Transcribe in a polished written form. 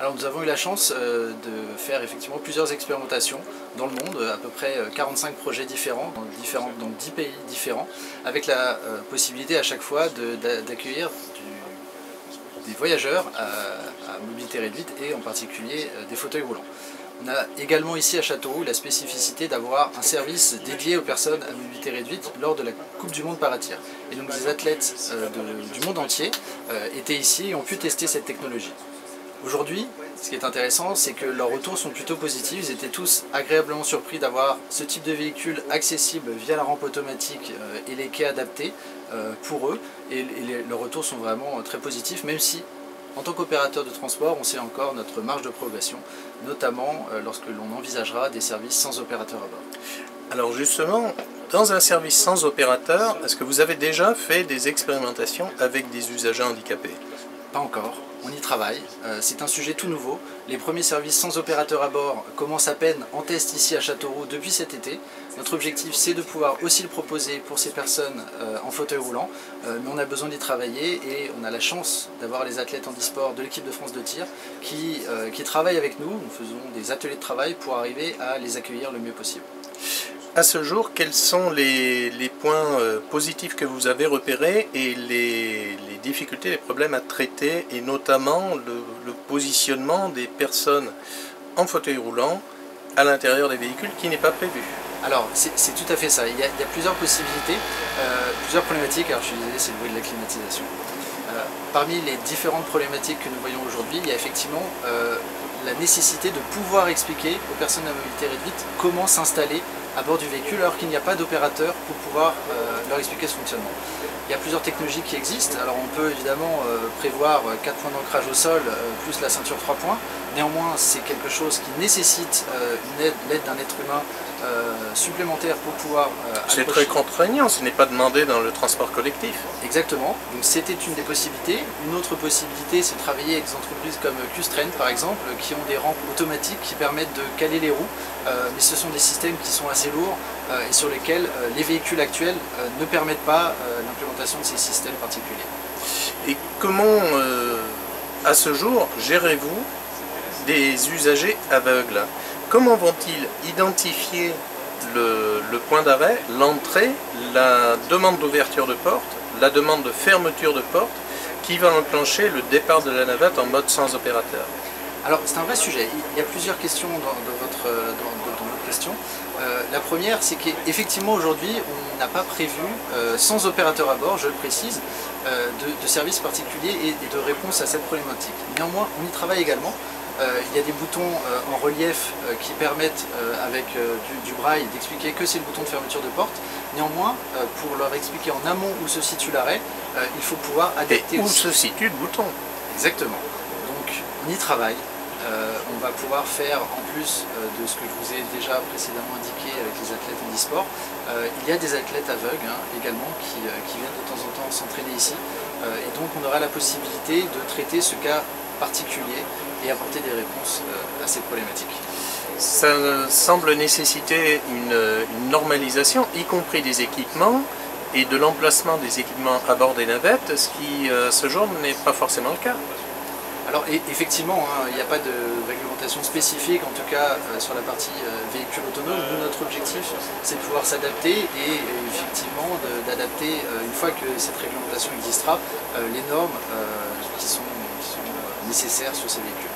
Alors nous avons eu la chance de faire effectivement plusieurs expérimentations dans le monde, à peu près 45 projets différents, dans 10 pays différents, avec la possibilité à chaque fois d'accueillir des voyageurs à mobilité réduite et en particulier des fauteuils roulants. On a également ici à Châteauroux la spécificité d'avoir un service dédié aux personnes à mobilité réduite lors de la Coupe du Monde par à tir. Et donc des athlètes du monde entier étaient ici et ont pu tester cette technologie. Aujourd'hui, ce qui est intéressant, c'est que leurs retours sont plutôt positifs. Ils étaient tous agréablement surpris d'avoir ce type de véhicule accessible via la rampe automatique et les quais adaptés pour eux. Et leurs retours sont vraiment très positifs, même si, en tant qu'opérateur de transport, on sait encore notre marge de progression, notamment lorsque l'on envisagera des services sans opérateur à bord. Alors justement, dans un service sans opérateur, est-ce que vous avez déjà fait des expérimentations avec des usagers handicapés? Pas encore, on y travaille, c'est un sujet tout nouveau. Les premiers services sans opérateur à bord commencent à peine en test ici à Châteauroux depuis cet été. Notre objectif, c'est de pouvoir aussi le proposer pour ces personnes en fauteuil roulant, mais on a besoin d'y travailler et on a la chance d'avoir les athlètes handisport de l'équipe de France de tir qui travaillent avec nous. Nous faisons des ateliers de travail pour arriver à les accueillir le mieux possible. À ce jour, quels sont les points positifs que vous avez repérés et les difficultés, les problèmes à traiter, et notamment le positionnement des personnes en fauteuil roulant à l'intérieur des véhicules qui n'est pas prévu? Alors, c'est tout à fait ça. Il y a plusieurs possibilités, plusieurs problématiques. Alors, je suis désolé, c'est le bruit de la climatisation. Parmi les différentes problématiques que nous voyons aujourd'hui, il y a effectivement la nécessité de pouvoir expliquer aux personnes à mobilité réduite comment s'installer à bord du véhicule alors qu'il n'y a pas d'opérateur pour pouvoir leur expliquer ce fonctionnement. Il y a plusieurs technologies qui existent. Alors on peut évidemment prévoir 4 points d'ancrage au sol plus la ceinture 3 points. Néanmoins, c'est quelque chose qui nécessite l'aide d'un être humain supplémentaire pour pouvoir c'est très contraignant, ce n'est pas demandé dans le transport collectif. Exactement, donc c'était une des possibilités. Une autre possibilité, c'est de travailler avec des entreprises comme Q'Strain par exemple, qui ont des rampes automatiques qui permettent de caler les roues, mais ce sont des systèmes qui sont assez lourds et sur lesquels les véhicules actuels ne permettent pas l'implémentation de ces systèmes particuliers. Et comment, à ce jour, gérez-vous des usagers aveugles? Comment vont-ils identifier le point d'arrêt, l'entrée, la demande d'ouverture de porte, la demande de fermeture de porte, qui va enclencher le départ de la navette en mode sans opérateur? Alors c'est un vrai sujet, il y a plusieurs questions dans votre question. La première, c'est qu'effectivement aujourd'hui on n'a pas prévu, sans opérateur à bord, je le précise, de services particuliers et de réponse à cette problématique. Néanmoins, on y travaille également. Il y a des boutons en relief qui permettent, avec du braille, d'expliquer que c'est le bouton de fermeture de porte. Néanmoins, pour leur expliquer en amont où se situe l'arrêt, il faut pouvoir adapter et où aussi. se situe le bouton. Exactement. Donc on y travaille. On va pouvoir faire, en plus de ce que je vous ai déjà précédemment indiqué avec les athlètes handisport, il y a des athlètes aveugles également qui viennent de temps en temps s'entraîner ici. Et donc on aura la possibilité de traiter ce cas particulier et apporter des réponses à ces problématiques. Ça semble nécessiter une normalisation, y compris des équipements et de l'emplacement des équipements à bord des navettes, ce qui, ce jour, n'est pas forcément le cas. Alors effectivement, il n'y a pas de réglementation spécifique, en tout cas sur la partie véhicule autonome. Nous, notre objectif, c'est de pouvoir s'adapter et effectivement d'adapter, une fois que cette réglementation existera, les normes qui sont nécessaires sur ces véhicules.